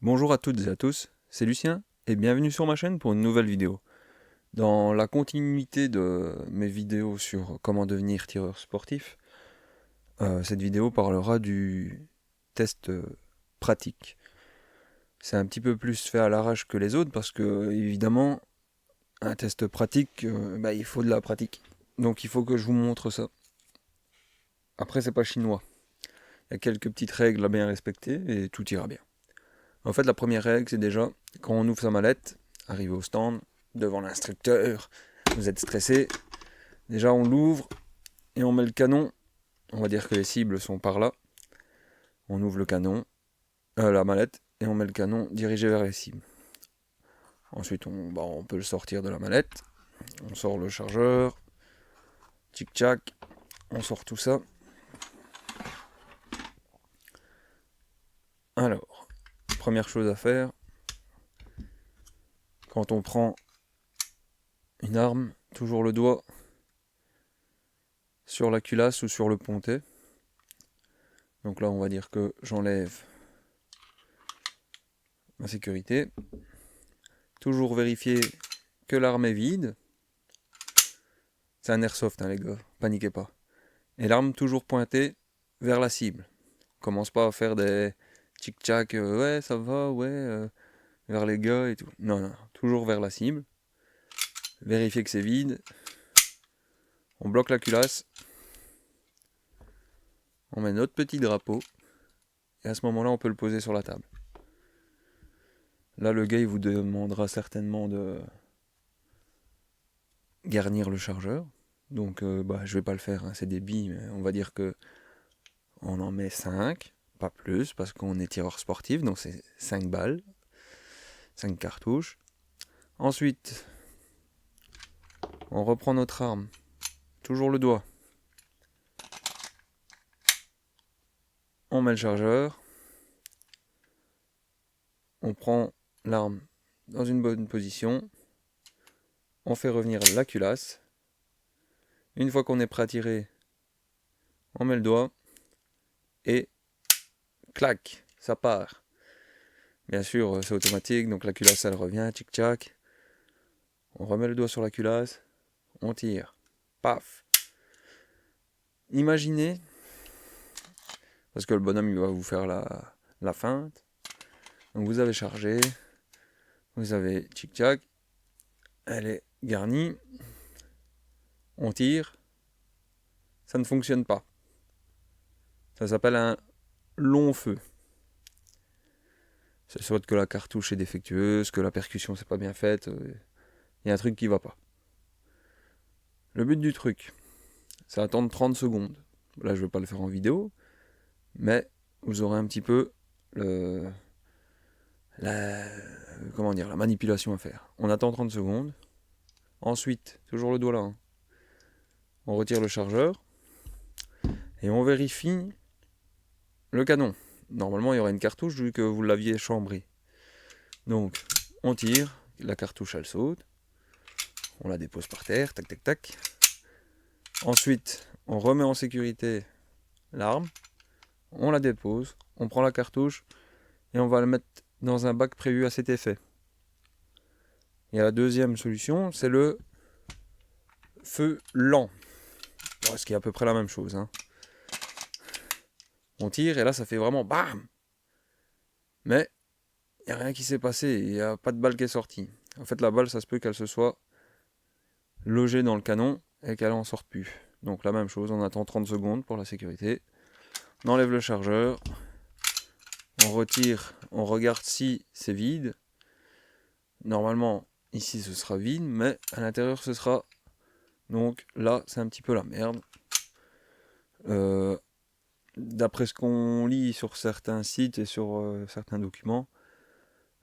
Bonjour à toutes et à tous, c'est Lucien et bienvenue sur ma chaîne pour une nouvelle vidéo. Dans la continuité de mes vidéos sur comment devenir tireur sportif, cette vidéo parlera du test pratique. C'est un petit peu plus fait à l'arrache que les autres parce que évidemment un test pratique, il faut de la pratique. Donc il faut que je vous montre ça. Après c'est pas chinois, il y a quelques petites règles à bien respecter et tout ira bien. En fait, la première règle, c'est déjà, quand on ouvre sa mallette, arrivé au stand, devant l'instructeur, vous êtes stressé, déjà on l'ouvre et on met le canon, on va dire que les cibles sont par là, on ouvre le canon, la mallette, et on met le canon dirigé vers les cibles. Ensuite, on peut le sortir de la mallette, on sort le chargeur, tic-tac, on sort tout ça. Alors, première chose à faire, quand on prend une arme, toujours le doigt sur la culasse ou sur le pontet. Donc là, on va dire que j'enlève ma sécurité. Toujours vérifier que l'arme est vide. C'est un airsoft, hein, les gars, paniquez pas. Et l'arme toujours pointée vers la cible. Commence pas à faire des tic-tac, ouais, ça va, ouais, vers les gars et tout. Non, non, toujours vers la cible. Vérifier que c'est vide. On bloque la culasse. On met notre petit drapeau. Et à ce moment-là, on peut le poser sur la table. Là, le gars, il vous demandera certainement de garnir le chargeur. Donc, je vais pas le faire, hein, c'est des billes, mais on va dire que on en met 5, pas plus, parce qu'on est tireur sportif, donc c'est 5 balles, 5 cartouches. Ensuite, on reprend notre arme, toujours le doigt. On met le chargeur. On prend l'arme dans une bonne position. On fait revenir la culasse. Une fois qu'on est prêt à tirer, on met le doigt. Et clac, ça part. Bien sûr, c'est automatique, donc la culasse, elle revient, tic-tac. On remet le doigt sur la culasse. On tire. Paf. Imaginez, parce que le bonhomme, il va vous faire la feinte. Donc vous avez chargé. Vous avez tic-tac. Elle est garnie. On tire. Ça ne fonctionne pas. Ça s'appelle un long feu. C'est soit que la cartouche est défectueuse, que la percussion c'est pas bien faite. Il y a un truc qui va pas. Le but du truc, c'est attendre 30 secondes. Là, je vais pas le faire en vidéo, mais vous aurez un petit peu la, la manipulation à faire. On attend 30 secondes. Ensuite, toujours le doigt là, hein, on retire le chargeur et on vérifie le canon. Normalement, il y aura une cartouche vu que vous l'aviez chambré. Donc, on tire, la cartouche elle saute, on la dépose par terre, tac tac tac. Ensuite, on remet en sécurité l'arme, on la dépose, on prend la cartouche et on va la mettre dans un bac prévu à cet effet. Et la deuxième solution, c'est le feu lent. Ce qui est à peu près la même chose, hein. On tire et là ça fait vraiment BAM. Mais il n'y a rien qui s'est passé, il n'y a pas de balle qui est sortie. En fait la balle ça se peut qu'elle se soit logée dans le canon et qu'elle en sorte plus. Donc la même chose, on attend 30 secondes pour la sécurité. On enlève le chargeur, on retire, on regarde si c'est vide. Normalement ici ce sera vide, mais à l'intérieur ce sera... Donc là c'est un petit peu la merde. D'après ce qu'on lit sur certains sites et sur certains documents,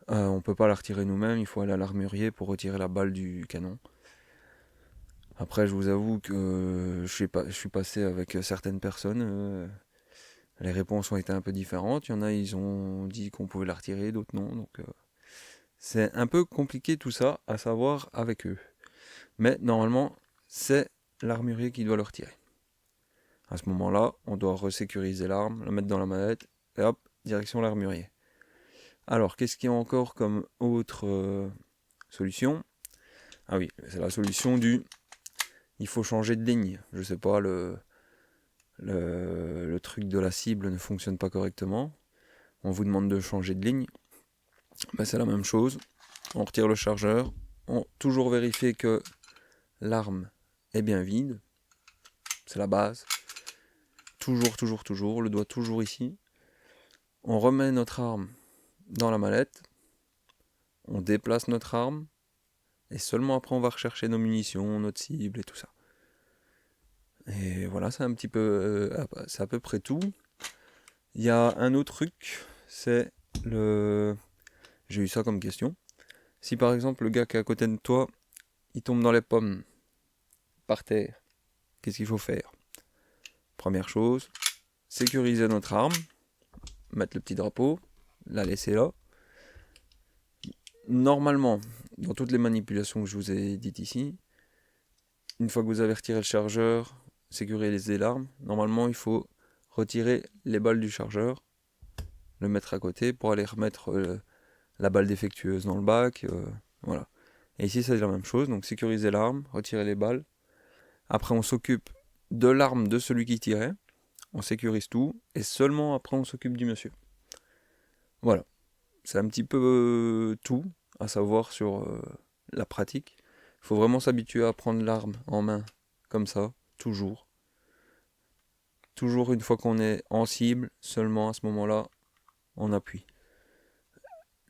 on peut pas la retirer nous-mêmes, il faut aller à l'armurier pour retirer la balle du canon. Après, je vous avoue que je suis passé avec certaines personnes, les réponses ont été un peu différentes. Il y en a, ils ont dit qu'on pouvait la retirer, d'autres non. Donc, c'est un peu compliqué tout ça à savoir avec eux. Mais normalement, c'est l'armurier qui doit le retirer. À ce moment-là, on doit resécuriser l'arme, la mettre dans la mallette, et hop, direction l'armurier. Alors, qu'est-ce qu'il y a encore comme autre solution? Ah oui, c'est la solution du il faut changer de ligne. Je sais pas, le truc de la cible ne fonctionne pas correctement. On vous demande de changer de ligne. Ben, c'est la même chose. On retire le chargeur. On toujours vérifier que l'arme est bien vide. C'est la base. Toujours. Le doigt toujours ici. On remet notre arme dans la mallette. On déplace notre arme. Et seulement après, on va rechercher nos munitions, notre cible et tout ça. Et voilà, c'est un petit peu, c'est à peu près tout. Il y a un autre truc, c'est le... J'ai eu ça comme question. Si par exemple le gars qui est à côté de toi, il tombe dans les pommes, par terre, qu'est-ce qu'il faut faire? Première chose, sécuriser notre arme, mettre le petit drapeau, la laisser là. Normalement, dans toutes les manipulations que je vous ai dites ici, une fois que vous avez retiré le chargeur, sécuriser l'arme, normalement il faut retirer les balles du chargeur, le mettre à côté pour aller remettre la balle défectueuse dans le bac. Voilà. Et ici c'est la même chose, donc sécuriser l'arme, retirer les balles. Après on s'occupe de l'arme de celui qui tirait, on sécurise tout, et seulement après on s'occupe du monsieur. Voilà. C'est un petit peu tout à savoir sur la pratique. Il faut vraiment s'habituer à prendre l'arme en main, comme ça, toujours. Toujours une fois qu'on est en cible, seulement à ce moment-là, on appuie.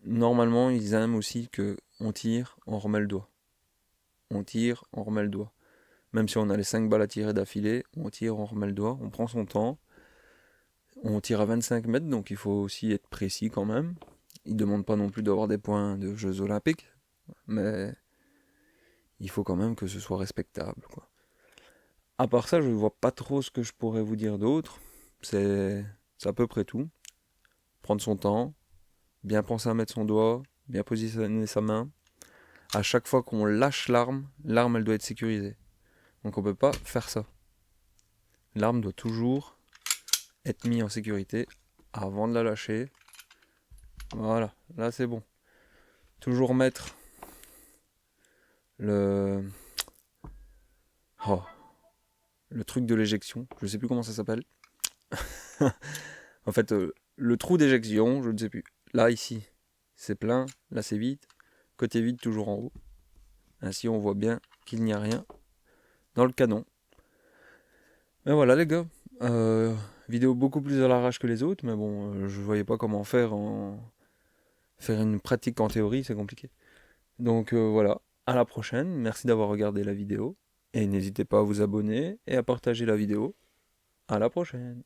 Normalement, ils aiment aussi que on tire, on remet le doigt. On tire, on remet le doigt. Même si on a les 5 balles à tirer d'affilée, on tire, on remet le doigt, on prend son temps. On tire à 25 mètres, donc il faut aussi être précis quand même. Ils ne demandent pas non plus d'avoir des points de Jeux Olympiques, mais il faut quand même que ce soit respectable, quoi. À part ça, je ne vois pas trop ce que je pourrais vous dire d'autre. C'est à peu près tout. Prendre son temps, bien penser à mettre son doigt, bien positionner sa main. À chaque fois qu'on lâche l'arme, l'arme elle doit être sécurisée. Donc on peut pas faire ça. L'arme doit toujours être mise en sécurité avant de la lâcher. Voilà, là c'est bon. Toujours mettre le... Oh, le truc de l'éjection, je sais plus comment ça s'appelle. En fait, le trou d'éjection, je ne sais plus. Là, ici, c'est plein, là c'est vide. Côté vide, toujours en haut. Ainsi, on voit bien qu'il n'y a rien dans le canon. Et voilà les gars, vidéo beaucoup plus à l'arrache que les autres, mais bon, je voyais pas comment faire faire une pratique en théorie, c'est compliqué. Donc voilà, à la prochaine, merci d'avoir regardé la vidéo, et n'hésitez pas à vous abonner et à partager la vidéo. À la prochaine.